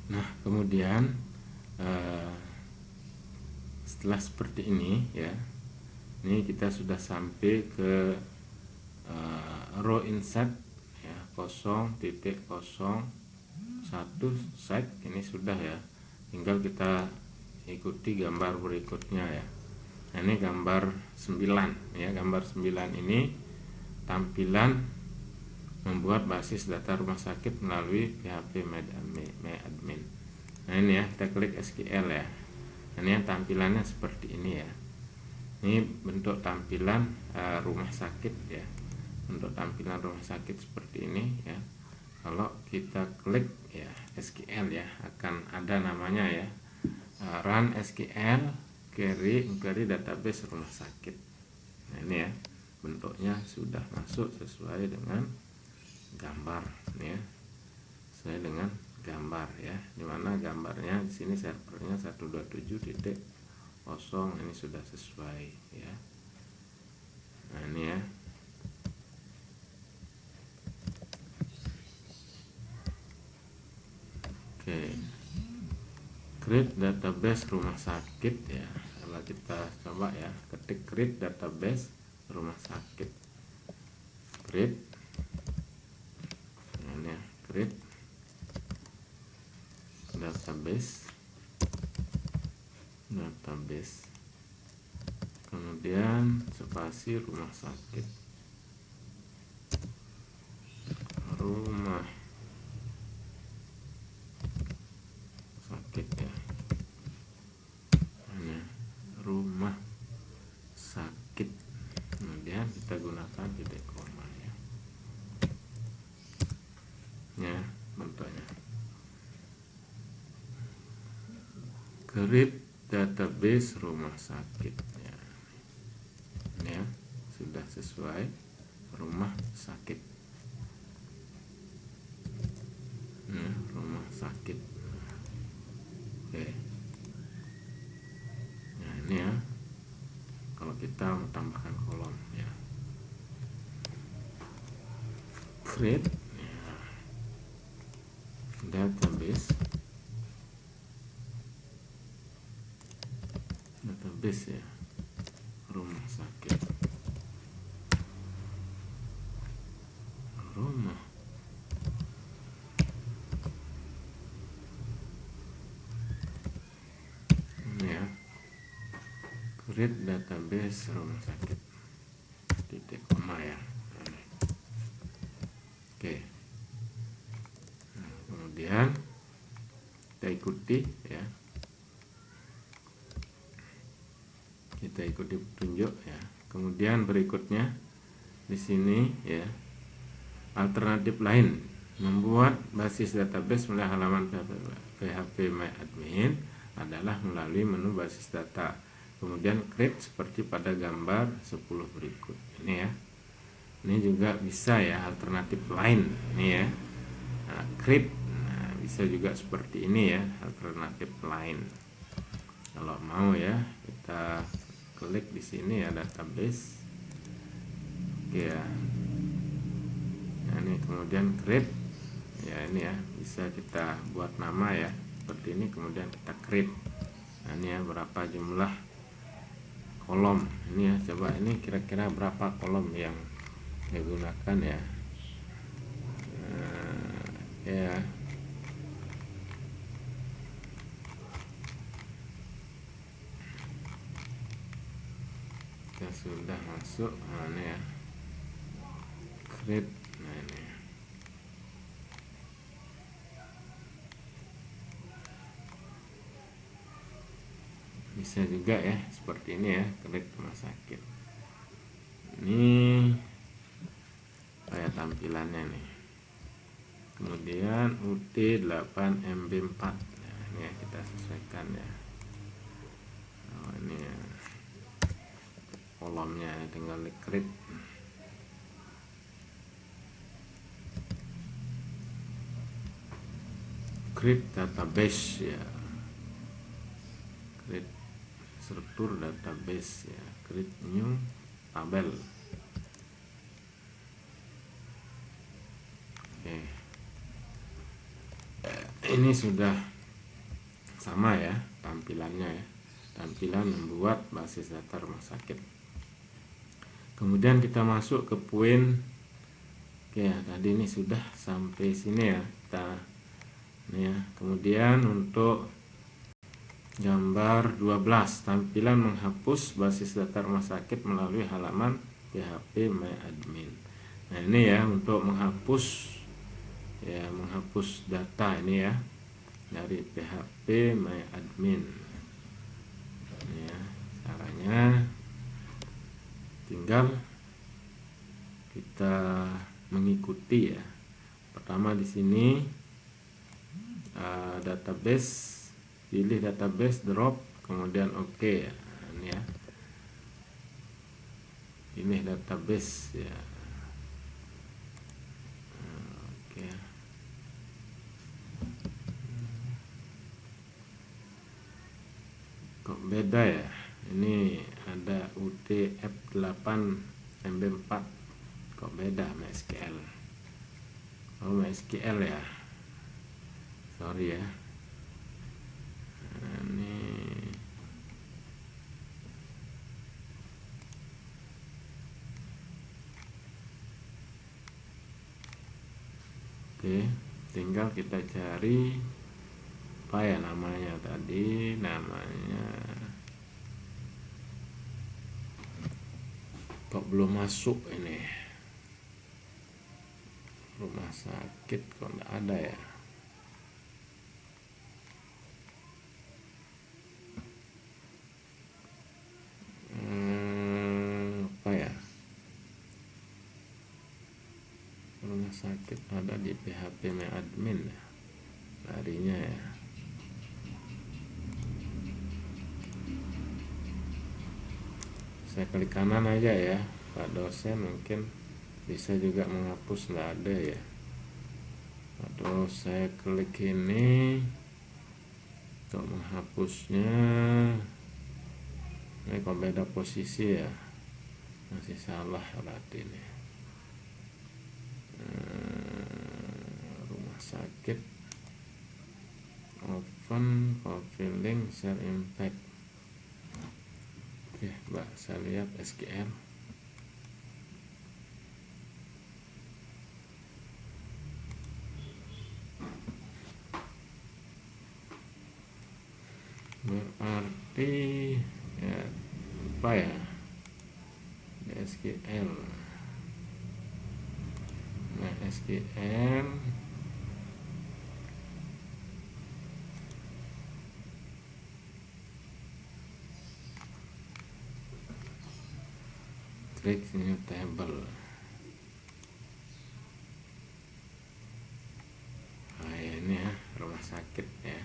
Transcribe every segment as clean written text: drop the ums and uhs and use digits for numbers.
Nah, kemudian setelah seperti ini ya, ini kita sudah sampai ke row insert ya, 0.01 set. Ini sudah ya, tinggal kita ikuti gambar berikutnya ya. Nah, ini gambar 9 ya. Gambar 9 ini tampilan membuat basis data rumah sakit melalui PHP MyAdmin. Nah, ini ya, kita klik SQL ya. Nah, ini tampilannya seperti ini ya. Ini bentuk tampilan rumah sakit ya. Bentuk tampilan rumah sakit seperti ini ya. Kalau kita klik ya SQL ya, akan ada namanya ya, run SQL query database rumah sakit. Nah, ini ya, bentuknya sudah masuk sesuai dengan gambar ya, sesuai dengan gambar ya, dimana gambarnya di sini servernya 127.0, ini sudah sesuai ya. Nah, ini ya. Oke, create database rumah sakit ya. Kalau kita coba ya, ketik create database rumah sakit, create, ini ya, create database, kemudian spasi rumah sakit, rumah sakit ya, ini rumah sakit, kemudian kita gunakan titik koma ya, bentuknya create database rumah sakit ya. Ini ya, sudah sesuai rumah sakit. Nah, rumah sakit. Oke. Nah, ini ya, kalau kita tambahkan kolom ya, create ya, database ya, rumah sakit, rumah ini ya, create database rumah sakit, titik koma ya. Oke. Nah, kemudian kita ikuti ya, kita ikuti petunjuk ya. Kemudian berikutnya di sini ya, alternatif lain membuat basis database melalui halaman PHP MyAdmin adalah melalui menu basis data, kemudian create seperti pada gambar 10 berikut ini ya. Ini juga bisa ya, alternatif lain ini ya. Nah, create, nah, bisa juga seperti ini ya, alternatif lain. Kalau mau ya, kita klik di sini ya, database. Oke ya. Nah, ini kemudian create ya, ini ya, bisa kita buat nama ya seperti ini, kemudian kita create. Nah, ini ya, berapa jumlah kolom ini ya, coba ini kira-kira berapa kolom yang digunakan ya. Ya, kita sudah masuk. Nah, ini ya, create. Nah, ini bisa juga ya seperti ini ya, create rumah sakit. Ini kayak tampilannya nih. Kemudian UT 8MB4. Nah, ini ya, kita sesuaikan ya. Oh, ini ya, kolomnya tinggal di create. Create database ya, create struktur database ya, create new tabel. Oke, ini sudah sama ya tampilannya ya, tampilan membuat basis data rumah sakit. Kemudian kita masuk ke poin. Oke ya, tadi ini sudah sampai sini ya kita ini ya. Kemudian untuk gambar 12, tampilan menghapus basis data rumah sakit melalui halaman PHP MyAdmin. Nah ini ya untuk menghapus ya, menghapus data ini ya dari PHP MyAdmin. Ini ya caranya, tinggal kita mengikuti ya. Pertama di sini database, pilih database, drop, kemudian oke ya. Ini ya, pilih database ya. Oke. Kok beda ya? Ini ada UTF-8 MB4. Kok beda MySQL? Oh MySQL ya. Sorry ya. Ini oke, tinggal kita cari apa ya namanya tadi, namanya kok belum masuk ini rumah sakit, kok enggak ada ya. Apa ya, rumah sakit ada di PHP MyAdmin ya, larinya ya. Saya klik kanan aja ya, Pak dosen mungkin bisa juga menghapus, nggak ada ya. Atau saya klik ini untuk menghapusnya, ini kok beda posisi ya, masih salah berarti ini. Rumah sakit, open, copy link, share impact. Oke, Mbak, saya lihat SQL. Berarti ya, apa ya, di SQL. Nah SQL klik new table. Nah ini ya rumah sakit ya,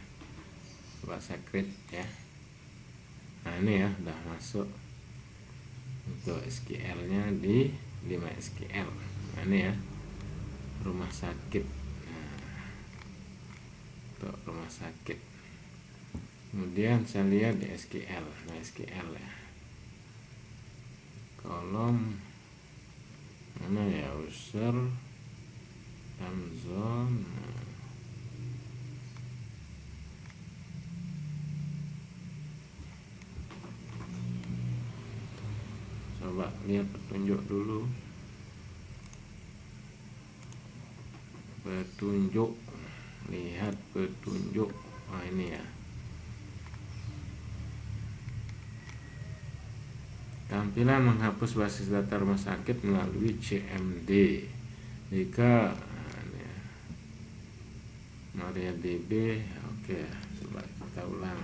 rumah sakit ya. Nah ini ya udah masuk untuk SQL nya di MySQL. Nah ini ya rumah sakit. Nah, untuk rumah sakit. Kemudian saya lihat di SQL, MySQL ya, kolom mana ya, user, time zone. Coba lihat petunjuk dulu, petunjuk, lihat petunjuk. Nah ini ya, tampilan menghapus basis data rumah sakit melalui CMD. Jika MariaDB, oke, coba kita ulang.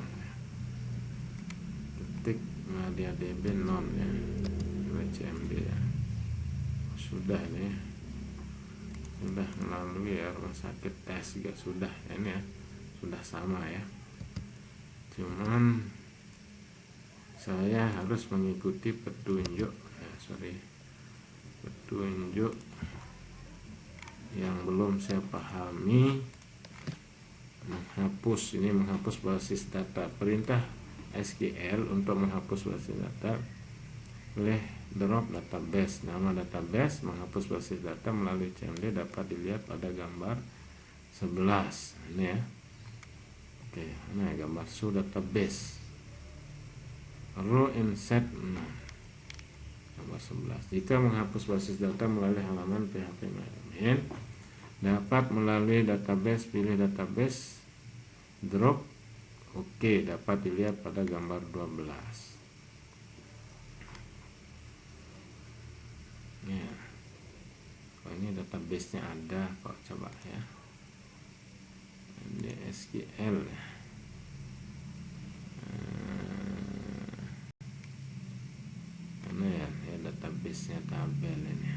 Ketik MariaDB non ya, CMD ya. Sudah ini, sudah melalui ya rumah sakit tes juga sudah ya, ini ya, sudah sama ya. Cuman saya harus mengikuti petunjuk ya, petunjuk yang belum saya pahami. Menghapus, ini menghapus basis data, perintah SQL untuk menghapus basis data. Boleh drop database, nama database, menghapus basis data melalui CMD dapat dilihat pada gambar 11 ini ya. Oke. Nah, gambar show database, row and set. Nah, nomor 11. Jika menghapus basis data melalui halaman PHP admin, dapat melalui database, pilih database, drop. Oke, dapat dilihat pada gambar 12. Ya, oh, ini database-nya ada kok, coba ya. Ini SQL ya. Mana ya, database-nya tabel ini.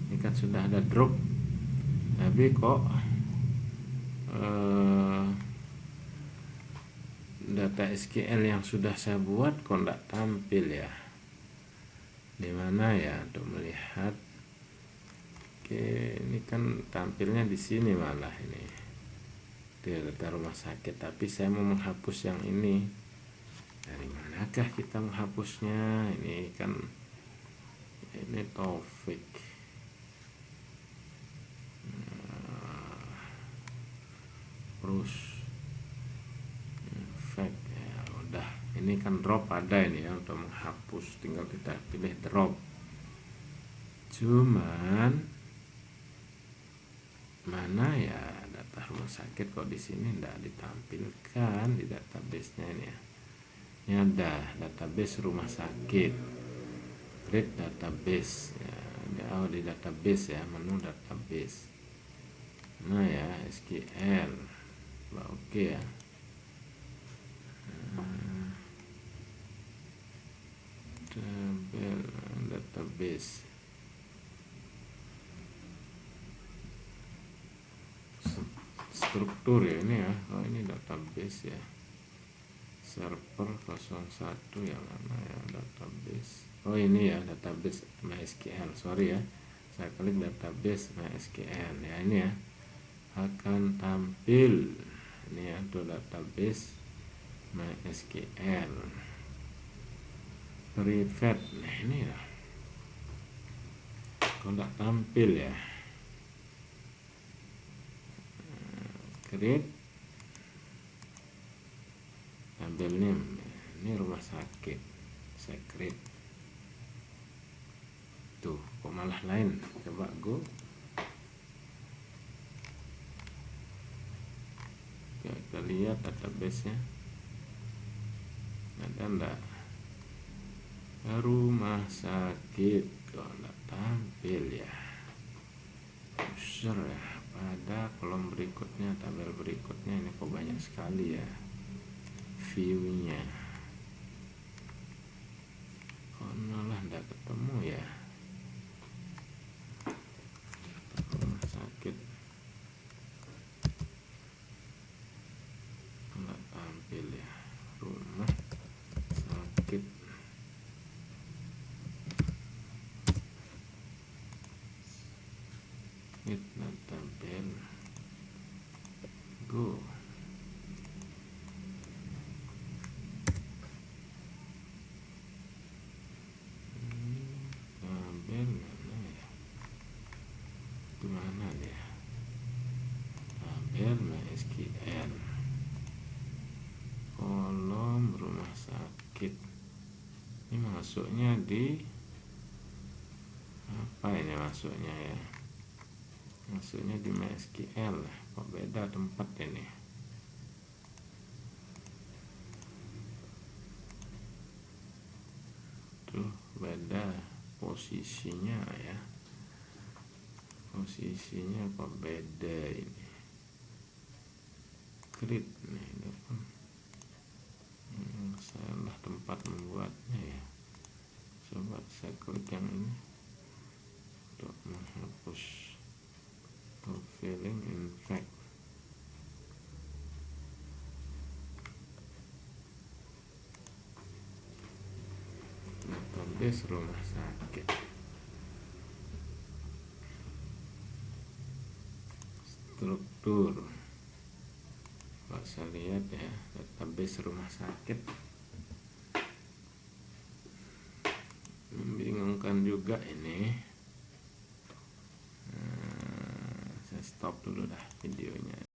Ini kan sudah ada drop, tapi kok data SQL yang sudah saya buat kok tidak tampil ya. Dimana ya untuk melihat? Oke, ini kan tampilnya di sini malah ini di data rumah sakit, tapi saya mau menghapus yang ini. Dari manakah kita menghapusnya? Ini kan ini Taufik. Terus efek ya udah, ini kan drop ada ini ya untuk menghapus, tinggal kita pilih drop. Cuman mana ya data rumah sakit kok di sini tidak ditampilkan di database-nya ini ya. Ini ada database rumah sakit, create database ya, di database ya, menu database. Nah ya, SQL. Oke ya. Tabel database. Struktur ya ini ya. Oh, ini database ya. Server 01 yang mana ya database. Oh, ini ya database MySQL. Sorry ya. Saya klik database MySQL ya, ini ya. Akan tampil ini ya untuk database MySQL private. Nah, ini ya. Kok tidak tampil ya. Create tabel name, ini rumah sakit, saya create. Tuh kok malah lain. Coba go. Kita lihat database nya ada enggak. Rumah sakit kok enggak tampil ya. User ya, pada kolom berikutnya, tabel berikutnya ini kok banyak sekali ya view-nya. Kok malah enggak ketemu ya. Rumah sakit enggak tampil ya. Rumah sakit. Itu tampil. Go. Tabel mana ya? Itu mana dia? Tabel MySQL. Kolom rumah sakit. Ini masuknya di apa ini masuknya ya? Masuknya di MySQL. Kok beda tempat ini? Tuh beda posisinya ya. Posisinya kok beda ini. Create nih, ini pun salah tempat membuatnya ya. Coba saya klik yang ini untuk menghapus filling infect. Database rumah sakit. Struktur. Kalau saya lihat ya, database rumah sakit. Membingungkan juga ini. Saya stop dulu dah videonya.